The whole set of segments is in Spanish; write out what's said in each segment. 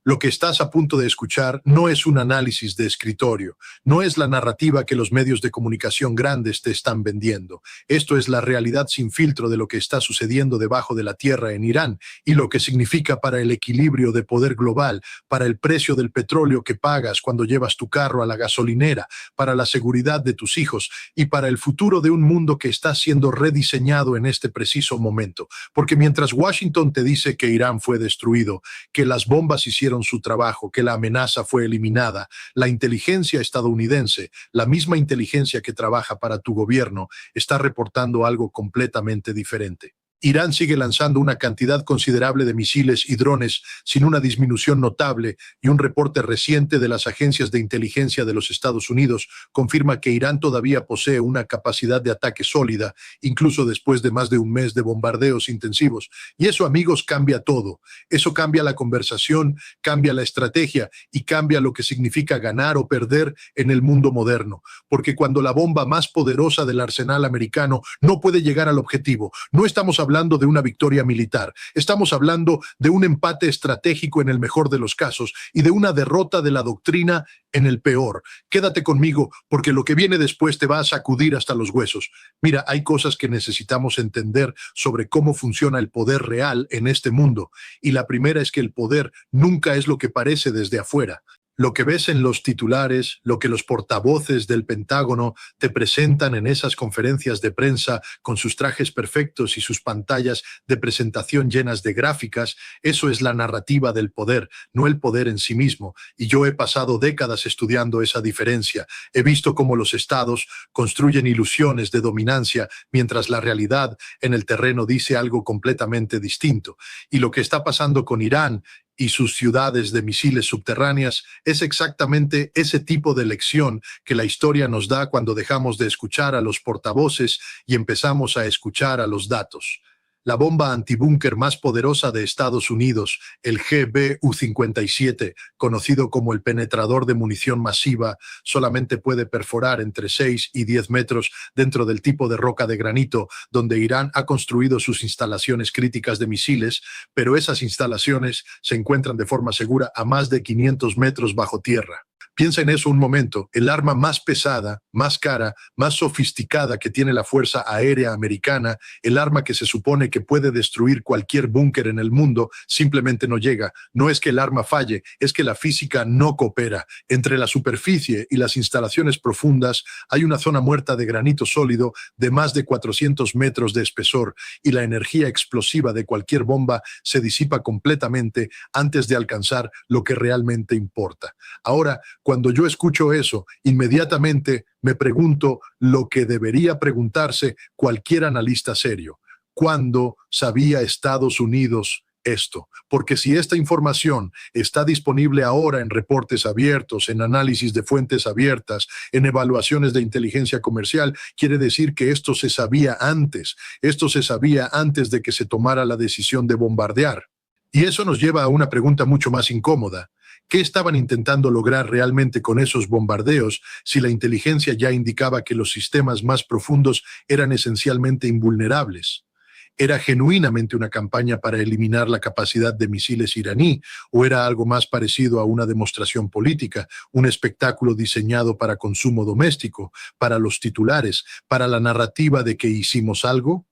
Lo que estás a punto de escuchar no es un análisis de escritorio, no es la narrativa que los medios de comunicación grandes te están vendiendo. Esto es la realidad sin filtro de lo que está sucediendo debajo de la tierra en Irán y lo que significa para el equilibrio de poder global, para el precio del petróleo que pagas cuando llevas tu carro a la gasolinera, para la seguridad de tus hijos y para el futuro de un mundo que está siendo rediseñado en este preciso momento. Porque mientras Washington te dice que Irán fue destruido, que las bombas hicieron su trabajo, que la amenaza fue eliminada, la inteligencia estadounidense, la misma inteligencia que trabaja para tu gobierno, está reportando algo completamente diferente. Irán sigue lanzando una cantidad considerable de misiles y drones sin una disminución notable, y un reporte reciente de las agencias de inteligencia de los Estados Unidos confirma que Irán todavía posee una capacidad de ataque sólida, incluso después de más de un mes de bombardeos intensivos. Y eso, amigos, cambia todo. Eso cambia la conversación, cambia la estrategia y cambia lo que significa ganar o perder en el mundo moderno. Porque cuando la bomba más poderosa del arsenal americano no puede llegar al objetivo, no estamos hablando de una victoria militar, estamos hablando de un empate estratégico en el mejor de los casos y de una derrota de la doctrina en el peor. Quédate conmigo porque lo que viene después te va a sacudir hasta los huesos. Mira, hay cosas que necesitamos entender sobre cómo funciona el poder real en este mundo, y la primera es que el poder nunca es lo que parece desde afuera. Lo que ves en los titulares, lo que los portavoces del Pentágono te presentan en esas conferencias de prensa con sus trajes perfectos y sus pantallas de presentación llenas de gráficas, eso es la narrativa del poder, no el poder en sí mismo. Y yo he pasado décadas estudiando esa diferencia. He visto cómo los estados construyen ilusiones de dominancia mientras la realidad en el terreno dice algo completamente distinto. Y lo que está pasando con Irán y sus ciudades de misiles subterráneas es exactamente ese tipo de lección que la historia nos da cuando dejamos de escuchar a los portavoces y empezamos a escuchar a los datos. La bomba antibúnker más poderosa de Estados Unidos, el GBU-57, conocido como el penetrador de munición masiva, solamente puede perforar entre 6 y 10 metros dentro del tipo de roca de granito donde Irán ha construido sus instalaciones críticas de misiles, pero esas instalaciones se encuentran de forma segura a más de 500 metros bajo tierra. Piensa en eso un momento. El arma más pesada, más cara, más sofisticada que tiene la Fuerza Aérea Americana, el arma que se supone que puede destruir cualquier búnker en el mundo, simplemente no llega. No es que el arma falle, es que la física no coopera. Entre la superficie y las instalaciones profundas hay una zona muerta de granito sólido de más de 400 metros de espesor, y la energía explosiva de cualquier bomba se disipa completamente antes de alcanzar lo que realmente importa. Ahora, cuando yo escucho eso, inmediatamente me pregunto lo que debería preguntarse cualquier analista serio. ¿Cuándo sabía Estados Unidos esto? Porque si esta información está disponible ahora en reportes abiertos, en análisis de fuentes abiertas, en evaluaciones de inteligencia comercial, quiere decir que esto se sabía antes. Esto se sabía antes de que se tomara la decisión de bombardear. Y eso nos lleva a una pregunta mucho más incómoda. ¿Qué estaban intentando lograr realmente con esos bombardeos si la inteligencia ya indicaba que los sistemas más profundos eran esencialmente invulnerables? ¿Era genuinamente una campaña para eliminar la capacidad de misiles iraní, o era algo más parecido a una demostración política, un espectáculo diseñado para consumo doméstico, para los titulares, para la narrativa de que hicimos algo?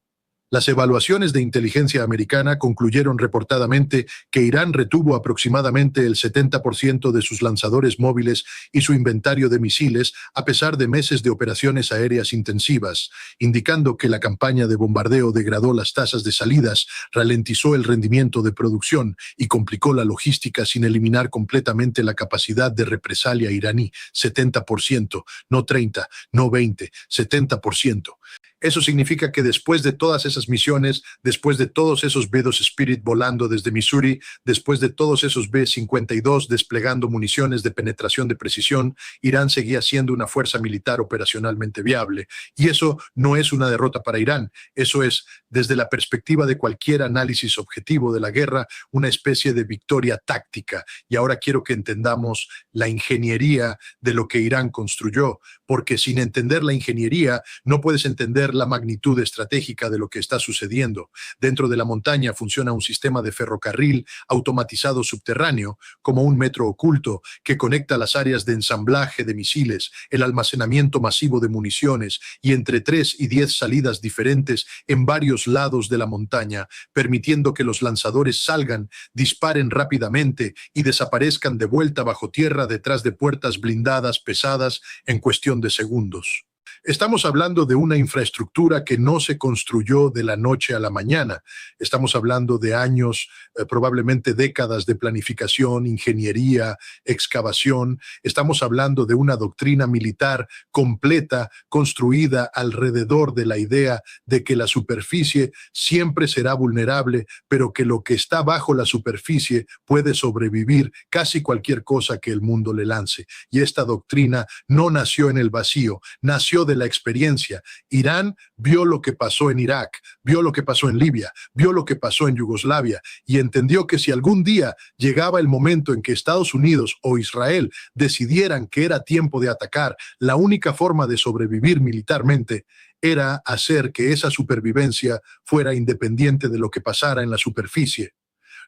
Las evaluaciones de inteligencia americana concluyeron reportadamente que Irán retuvo aproximadamente el 70% de sus lanzadores móviles y su inventario de misiles a pesar de meses de operaciones aéreas intensivas, indicando que la campaña de bombardeo degradó las tasas de salidas, ralentizó el rendimiento de producción y complicó la logística sin eliminar completamente la capacidad de represalia iraní. 70%, no 30, no 20, 70%. Eso significa que después de todas esas misiones, después de todos esos B-2 Spirit volando desde Missouri, después de todos esos B-52 desplegando municiones de penetración de precisión, Irán seguía siendo una fuerza militar operacionalmente viable. Y eso no es una derrota para Irán. Eso es, desde la perspectiva de cualquier análisis objetivo de la guerra, una especie de victoria táctica. Y ahora quiero que entendamos la ingeniería de lo que Irán construyó, porque sin entender la ingeniería no puedes entender entender la magnitud estratégica de lo que está sucediendo. Dentro de la montaña funciona un sistema de ferrocarril automatizado subterráneo, como un metro oculto, que conecta las áreas de ensamblaje de misiles, el almacenamiento masivo de municiones y entre 3 y 10 salidas diferentes en varios lados de la montaña, permitiendo que los lanzadores salgan, disparen rápidamente y desaparezcan de vuelta bajo tierra detrás de puertas blindadas pesadas en cuestión de segundos. Estamos hablando de una infraestructura que no se construyó de la noche a la mañana. Estamos hablando de años, probablemente décadas de planificación, ingeniería, excavación. Estamos hablando de una doctrina militar completa construida alrededor de la idea de que la superficie siempre será vulnerable, pero que lo que está bajo la superficie puede sobrevivir casi cualquier cosa que el mundo le lance. Y esta doctrina no nació en el vacío, nació de la experiencia. Irán vio lo que pasó en Irak, vio lo que pasó en Libia, vio lo que pasó en Yugoslavia y entendió que si algún día llegaba el momento en que Estados Unidos o Israel decidieran que era tiempo de atacar, la única forma de sobrevivir militarmente era hacer que esa supervivencia fuera independiente de lo que pasara en la superficie.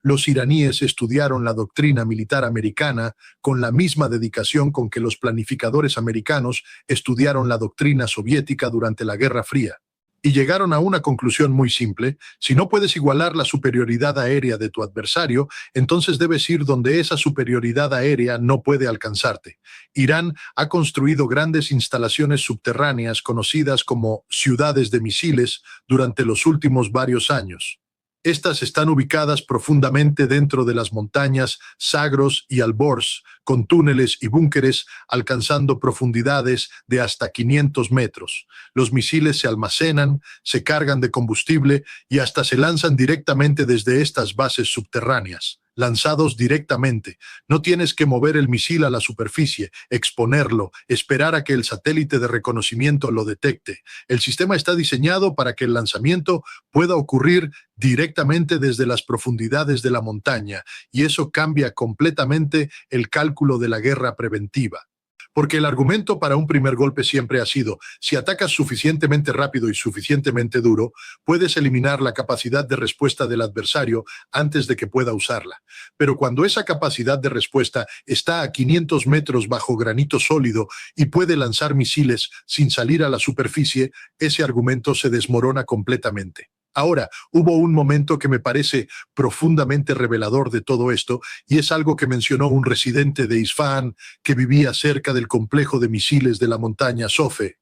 Los iraníes estudiaron la doctrina militar americana con la misma dedicación con que los planificadores americanos estudiaron la doctrina soviética durante la Guerra Fría. Y llegaron a una conclusión muy simple: si no puedes igualar la superioridad aérea de tu adversario, entonces debes ir donde esa superioridad aérea no puede alcanzarte. Irán ha construido grandes instalaciones subterráneas conocidas como ciudades de misiles durante los últimos varios años. Estas están ubicadas profundamente dentro de las montañas Zagros y Alborz, con túneles y búnkeres alcanzando profundidades de hasta 500 metros. Los misiles se almacenan, se cargan de combustible y hasta se lanzan directamente desde estas bases subterráneas. Lanzados directamente. No tienes que mover el misil a la superficie, exponerlo, esperar a que el satélite de reconocimiento lo detecte. El sistema está diseñado para que el lanzamiento pueda ocurrir directamente desde las profundidades de la montaña, y eso cambia completamente el cálculo de la guerra preventiva. Porque el argumento para un primer golpe siempre ha sido: si atacas suficientemente rápido y suficientemente duro, puedes eliminar la capacidad de respuesta del adversario antes de que pueda usarla. Pero cuando esa capacidad de respuesta está a 500 metros bajo granito sólido y puede lanzar misiles sin salir a la superficie, ese argumento se desmorona completamente. Ahora, hubo un momento que me parece profundamente revelador de todo esto, y es algo que mencionó un residente de Isfahan que vivía cerca del complejo de misiles de la montaña Sofe.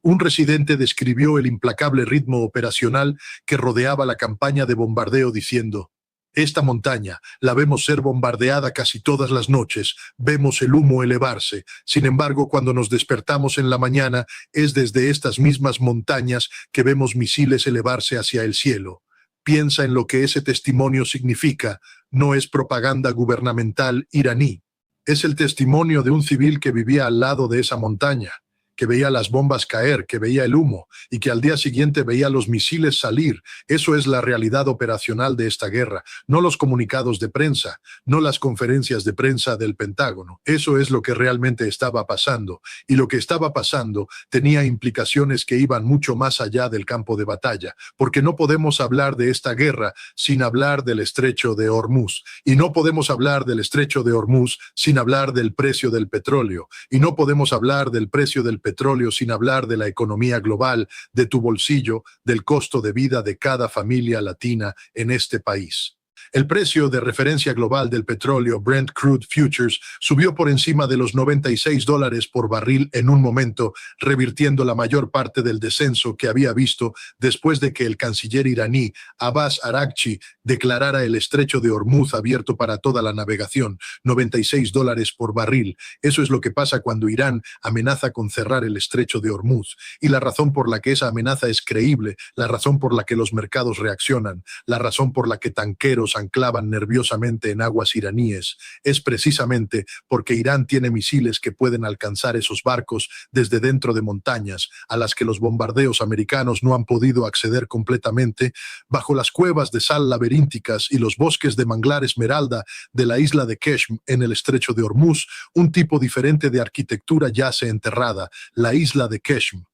Un residente describió el implacable ritmo operacional que rodeaba la campaña de bombardeo diciendo: esta montaña la vemos ser bombardeada casi todas las noches, vemos el humo elevarse. Sin embargo, cuando nos despertamos en la mañana, es desde estas mismas montañas que vemos misiles elevarse hacia el cielo. Piensa en lo que ese testimonio significa. No es propaganda gubernamental iraní. Es el testimonio de un civil que vivía al lado de esa montaña, que veía las bombas caer, que veía el humo y que al día siguiente veía los misiles salir. Eso es la realidad operacional de esta guerra, no los comunicados de prensa, no las conferencias de prensa del Pentágono. Eso es lo que realmente estaba pasando, y lo que estaba pasando tenía implicaciones que iban mucho más allá del campo de batalla, porque no podemos hablar de esta guerra sin hablar del estrecho de Hormuz, y no podemos hablar del estrecho de Hormuz sin hablar del precio del petróleo, y no podemos hablar del precio del petróleo sin hablar de la economía global, de tu bolsillo, del costo de vida de cada familia latina en este país. El precio de referencia global del petróleo Brent Crude Futures subió por encima de los $96 por barril en un momento, revirtiendo la mayor parte del descenso que había visto después de que el canciller iraní Abbas Araghchi declarara el estrecho de Hormuz abierto para toda la navegación. $96 por barril. Eso es lo que pasa cuando Irán amenaza con cerrar el estrecho de Hormuz. Y la razón por la que esa amenaza es creíble, la razón por la que los mercados reaccionan, la razón por la que tanqueros anclaban nerviosamente en aguas iraníes, es precisamente porque Irán tiene misiles que pueden alcanzar esos barcos desde dentro de montañas a las que los bombardeos americanos no han podido acceder completamente, bajo las cuevas de sal laberínticas y los bosques de manglar esmeralda de la isla de Keshm en el estrecho de Hormuz. Un tipo diferente de arquitectura yace enterrada, la isla de Keshm.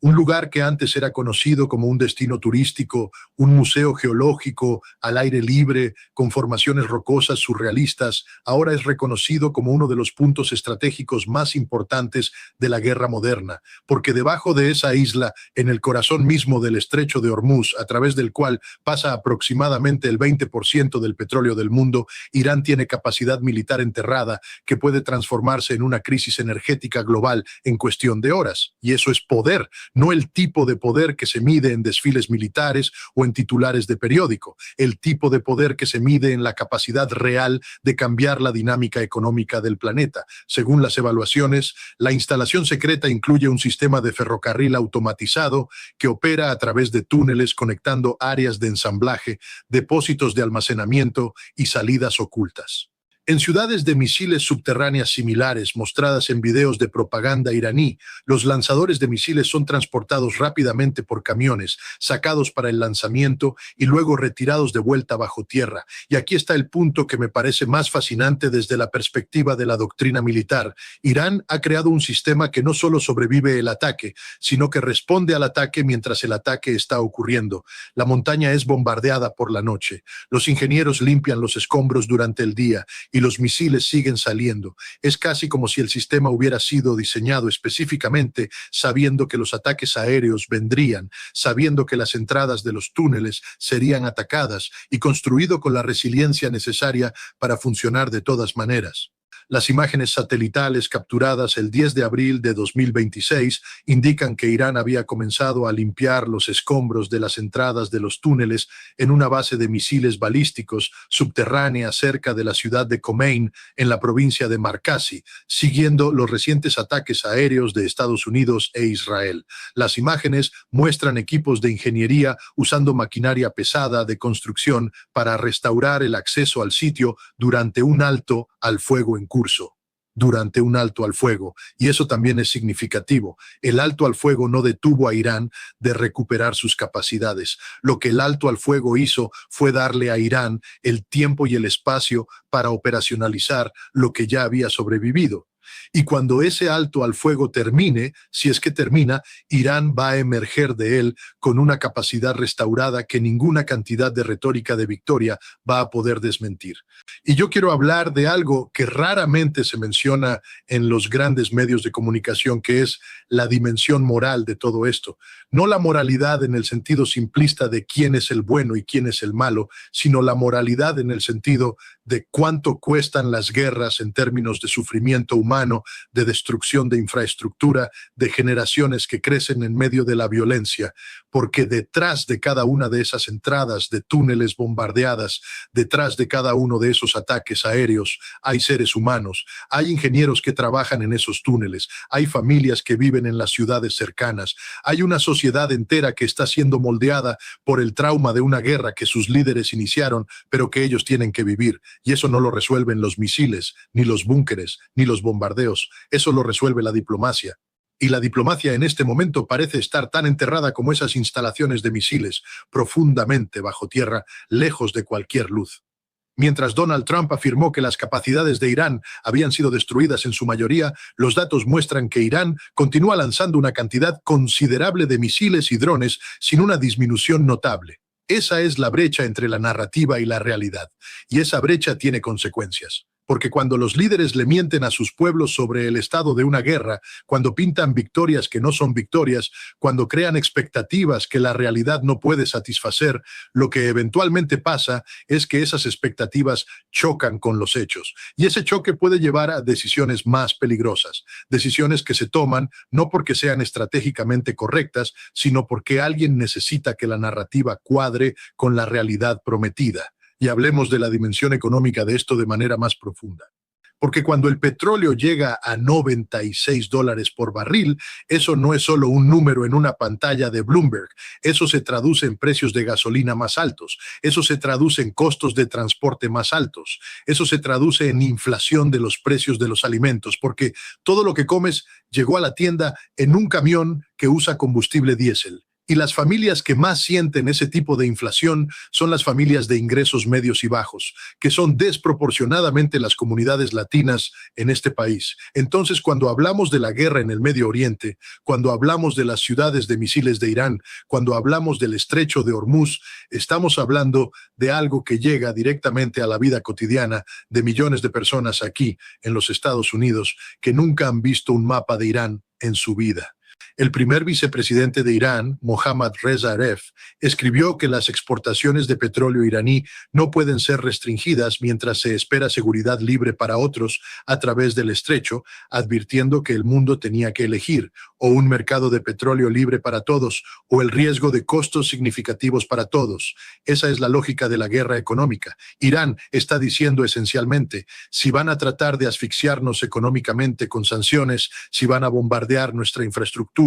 Un lugar que antes era conocido como un destino turístico, un museo geológico al aire libre, con formaciones rocosas surrealistas, ahora es reconocido como uno de los puntos estratégicos más importantes de la guerra moderna, porque debajo de esa isla, en el corazón mismo del estrecho de Hormuz, a través del cual pasa aproximadamente el 20% del petróleo del mundo, Irán tiene capacidad militar enterrada que puede transformarse en una crisis energética global en cuestión de horas. Y eso es poder, no el tipo de poder que se mide en desfiles militares o en titulares de periódico, el tipo de poder que se mide en la capacidad real de cambiar la dinámica económica del planeta. Según las evaluaciones, la instalación secreta incluye un sistema de ferrocarril automatizado que opera a través de túneles conectando áreas de ensamblaje, depósitos de almacenamiento y salidas ocultas. En ciudades de misiles subterráneas similares mostradas en videos de propaganda iraní, los lanzadores de misiles son transportados rápidamente por camiones, sacados para el lanzamiento y luego retirados de vuelta bajo tierra. Y aquí está el punto que me parece más fascinante desde la perspectiva de la doctrina militar. Irán ha creado un sistema que no solo sobrevive el ataque, sino que responde al ataque mientras el ataque está ocurriendo. La montaña es bombardeada por la noche. Los ingenieros limpian los escombros durante el día y los misiles siguen saliendo. Es casi como si el sistema hubiera sido diseñado específicamente sabiendo que los ataques aéreos vendrían, sabiendo que las entradas de los túneles serían atacadas y construido con la resiliencia necesaria para funcionar de todas maneras. Las imágenes satelitales capturadas el 10 de abril de 2026 indican que Irán había comenzado a limpiar los escombros de las entradas de los túneles en una base de misiles balísticos subterránea cerca de la ciudad de Khomeini, en la provincia de Markazi, siguiendo los recientes ataques aéreos de Estados Unidos e Israel. Las imágenes muestran equipos de ingeniería usando maquinaria pesada de construcción para restaurar el acceso al sitio durante un alto al fuego en curso. Durante un alto al fuego, y eso también es significativo. El alto al fuego no detuvo a Irán de recuperar sus capacidades. Lo que el alto al fuego hizo fue darle a Irán el tiempo y el espacio para operacionalizar lo que ya había sobrevivido. Y cuando ese alto al fuego termine, si es que termina, Irán va a emerger de él con una capacidad restaurada que ninguna cantidad de retórica de victoria va a poder desmentir. Y yo quiero hablar de algo que raramente se menciona en los grandes medios de comunicación, que es la dimensión moral de todo esto. No la moralidad en el sentido simplista de quién es el bueno y quién es el malo, sino la moralidad en el sentido de cuánto cuestan las guerras en términos de sufrimiento humano, de destrucción de infraestructura, de generaciones que crecen en medio de la violencia, porque detrás de cada una de esas entradas de túneles bombardeadas, detrás de cada uno de esos ataques aéreos, hay seres humanos, hay ingenieros que trabajan en esos túneles, hay familias que viven en las ciudades cercanas, hay una sociedad entera que está siendo moldeada por el trauma de una guerra que sus líderes iniciaron, pero que ellos tienen que vivir. Y eso no lo resuelven los misiles, ni los búnkeres, ni los bombardeos. Eso lo resuelve la diplomacia. Y la diplomacia en este momento parece estar tan enterrada como esas instalaciones de misiles, profundamente bajo tierra, lejos de cualquier luz. Mientras Donald Trump afirmó que las capacidades de Irán habían sido destruidas en su mayoría, los datos muestran que Irán continúa lanzando una cantidad considerable de misiles y drones sin una disminución notable. Esa es la brecha entre la narrativa y la realidad, y esa brecha tiene consecuencias. Porque cuando los líderes le mienten a sus pueblos sobre el estado de una guerra, cuando pintan victorias que no son victorias, cuando crean expectativas que la realidad no puede satisfacer, lo que eventualmente pasa es que esas expectativas chocan con los hechos. Y ese choque puede llevar a decisiones más peligrosas, decisiones que se toman no porque sean estratégicamente correctas, sino porque alguien necesita que la narrativa cuadre con la realidad prometida. Y hablemos de la dimensión económica de esto de manera más profunda. Porque cuando el petróleo llega a $96 por barril, eso no es solo un número en una pantalla de Bloomberg. Eso se traduce en precios de gasolina más altos. Eso se traduce en costos de transporte más altos. Eso se traduce en inflación de los precios de los alimentos, porque todo lo que comes llegó a la tienda en un camión que usa combustible diésel. Y las familias que más sienten ese tipo de inflación son las familias de ingresos medios y bajos, que son desproporcionadamente las comunidades latinas en este país. Entonces, cuando hablamos de la guerra en el Medio Oriente, cuando hablamos de las ciudades de misiles de Irán, cuando hablamos del estrecho de Hormuz, estamos hablando de algo que llega directamente a la vida cotidiana de millones de personas aquí en los Estados Unidos que nunca han visto un mapa de Irán en su vida. El primer vicepresidente de Irán, Mohammad Reza Aref, escribió que las exportaciones de petróleo iraní no pueden ser restringidas mientras se espera seguridad libre para otros a través del estrecho, advirtiendo que el mundo tenía que elegir o un mercado de petróleo libre para todos o el riesgo de costos significativos para todos. Esa es la lógica de la guerra económica. Irán está diciendo esencialmente, si van a tratar de asfixiarnos económicamente con sanciones, si van a bombardear nuestra infraestructura,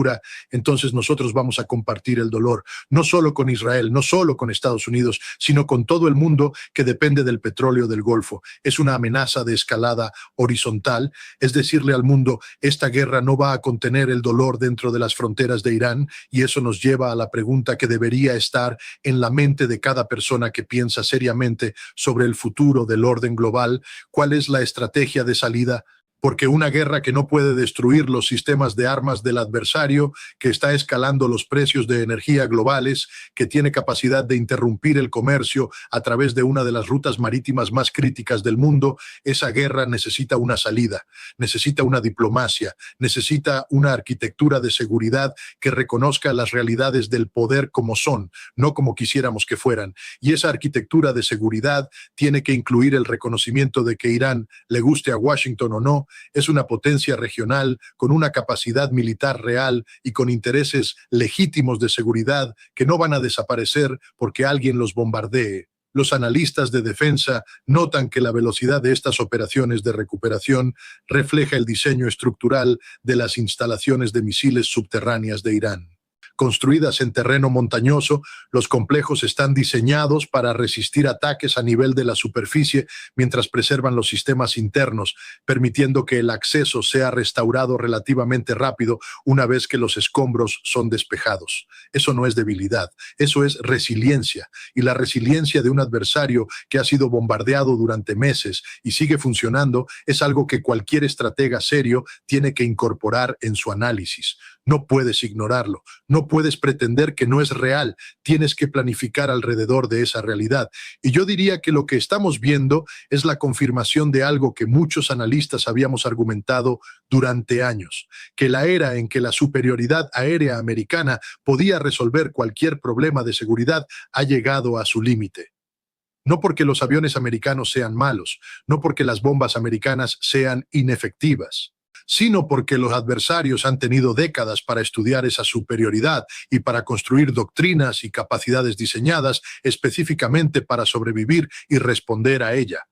entonces nosotros vamos a compartir el dolor, no solo con Israel, no solo con Estados Unidos, sino con todo el mundo que depende del petróleo del Golfo. Es una amenaza de escalada horizontal, es decirle al mundo, esta guerra no va a contener el dolor dentro de las fronteras de Irán, y eso nos lleva a la pregunta que debería estar en la mente de cada persona que piensa seriamente sobre el futuro del orden global. ¿Cuál es la estrategia de salida? Porque una guerra que no puede destruir los sistemas de armas del adversario, que está escalando los precios de energía globales, que tiene capacidad de interrumpir el comercio a través de una de las rutas marítimas más críticas del mundo, esa guerra necesita una salida, necesita una diplomacia, necesita una arquitectura de seguridad que reconozca las realidades del poder como son, no como quisiéramos que fueran. Y esa arquitectura de seguridad tiene que incluir el reconocimiento de que Irán, le guste a Washington o no, es una potencia regional con una capacidad militar real y con intereses legítimos de seguridad que no van a desaparecer porque alguien los bombardee. Los analistas de defensa notan que la velocidad de estas operaciones de recuperación refleja el diseño estructural de las instalaciones de misiles subterráneas de Irán. Construidas en terreno montañoso, los complejos están diseñados para resistir ataques a nivel de la superficie mientras preservan los sistemas internos, permitiendo que el acceso sea restaurado relativamente rápido una vez que los escombros son despejados. Eso no es debilidad, eso es resiliencia, y la resiliencia de un adversario que ha sido bombardeado durante meses y sigue funcionando es algo que cualquier estratega serio tiene que incorporar en su análisis. No puedes ignorarlo, no puedes pretender que no es real, tienes que planificar alrededor de esa realidad. Y yo diría que lo que estamos viendo es la confirmación de algo que muchos analistas habíamos argumentado durante años, que la era en que la superioridad aérea americana podía resolver cualquier problema de seguridad ha llegado a su límite. No porque los aviones americanos sean malos, no porque las bombas americanas sean inefectivas, sino porque los adversarios han tenido décadas para estudiar esa superioridad y para construir doctrinas y capacidades diseñadas específicamente para sobrevivir y responder a ella.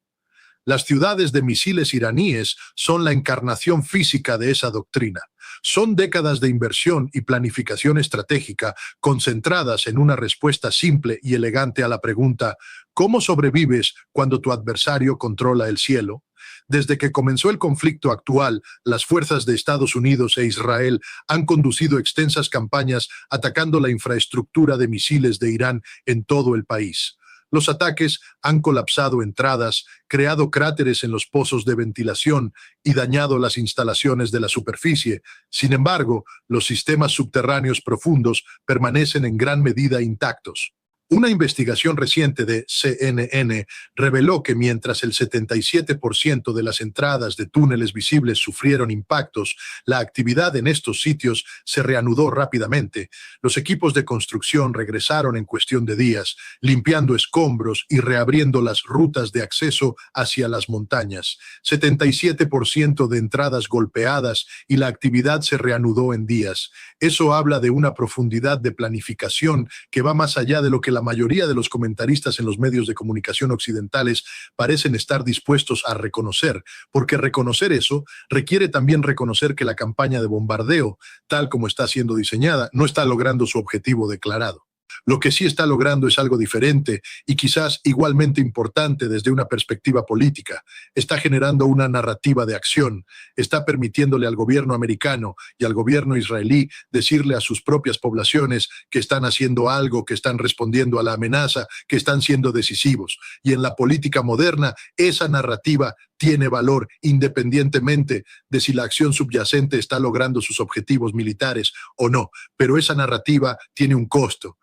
Las ciudades de misiles iraníes son la encarnación física de esa doctrina. Son décadas de inversión y planificación estratégica concentradas en una respuesta simple y elegante a la pregunta ¿cómo sobrevives cuando tu adversario controla el cielo? Desde que comenzó el conflicto actual, las fuerzas de Estados Unidos e Israel han conducido extensas campañas atacando la infraestructura de misiles de Irán en todo el país. Los ataques han colapsado entradas, creado cráteres en los pozos de ventilación y dañado las instalaciones de la superficie. Sin embargo, los sistemas subterráneos profundos permanecen en gran medida intactos. Una investigación reciente de CNN reveló que mientras el 77% de las entradas de túneles visibles sufrieron impactos, la actividad en estos sitios se reanudó rápidamente. Los equipos de construcción regresaron en cuestión de días, limpiando escombros y reabriendo las rutas de acceso hacia las montañas. 77% de entradas golpeadas y la actividad se reanudó en días. Eso habla de una profundidad de planificación que va más allá de lo que la mayoría de los comentaristas en los medios de comunicación occidentales parecen estar dispuestos a reconocer, porque reconocer eso requiere también reconocer que la campaña de bombardeo, tal como está siendo diseñada, no está logrando su objetivo declarado. Lo que sí está logrando es algo diferente y quizás igualmente importante desde una perspectiva política. Está generando una narrativa de acción, está permitiéndole al gobierno americano y al gobierno israelí decirle a sus propias poblaciones que están haciendo algo, que están respondiendo a la amenaza, que están siendo decisivos. Y en la política moderna, esa narrativa tiene valor independientemente de si la acción subyacente está logrando sus objetivos militares o no. Pero esa narrativa tiene un costo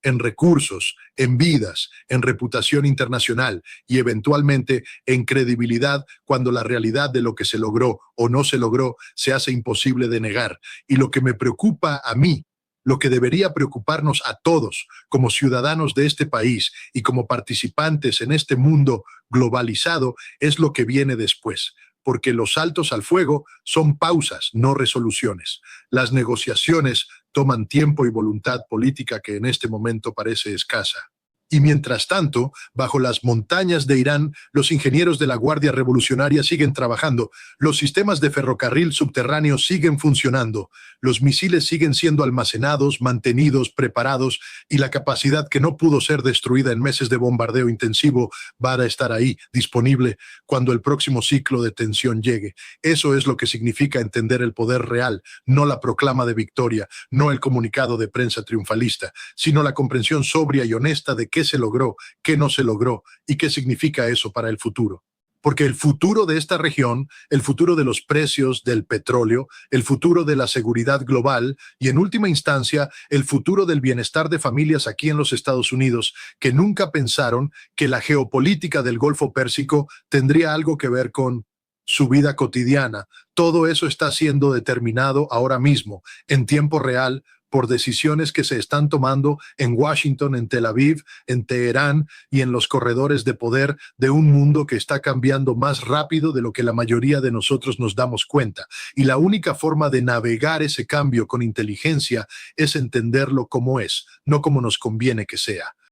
en recursos, en vidas, en reputación internacional y eventualmente en credibilidad cuando la realidad de lo que se logró o no se logró se hace imposible de negar. Y lo que me preocupa a mí, lo que debería preocuparnos a todos como ciudadanos de este país y como participantes en este mundo globalizado, es lo que viene después, porque los saltos al fuego son pausas, no resoluciones. Las negociaciones toman tiempo y voluntad política que en este momento parece escasa. Y mientras tanto, bajo las montañas de Irán, los ingenieros de la Guardia Revolucionaria siguen trabajando, los sistemas de ferrocarril subterráneo siguen funcionando, los misiles siguen siendo almacenados, mantenidos, preparados, y la capacidad que no pudo ser destruida en meses de bombardeo intensivo va a estar ahí, disponible, cuando el próximo ciclo de tensión llegue. Eso es lo que significa entender el poder real, no la proclama de victoria, no el comunicado de prensa triunfalista, sino la comprensión sobria y honesta de qué se logró, qué no se logró y qué significa eso para el futuro. Porque el futuro de esta región, el futuro de los precios del petróleo, el futuro de la seguridad global y, en última instancia, el futuro del bienestar de familias aquí en los Estados Unidos que nunca pensaron que la geopolítica del Golfo Pérsico tendría algo que ver con su vida cotidiana. Todo eso está siendo determinado ahora mismo, en tiempo real, por decisiones que se están tomando en Washington, en Tel Aviv, en Teherán y en los corredores de poder de un mundo que está cambiando más rápido de lo que la mayoría de nosotros nos damos cuenta. Y la única forma de navegar ese cambio con inteligencia es entenderlo como es, no como nos conviene que sea.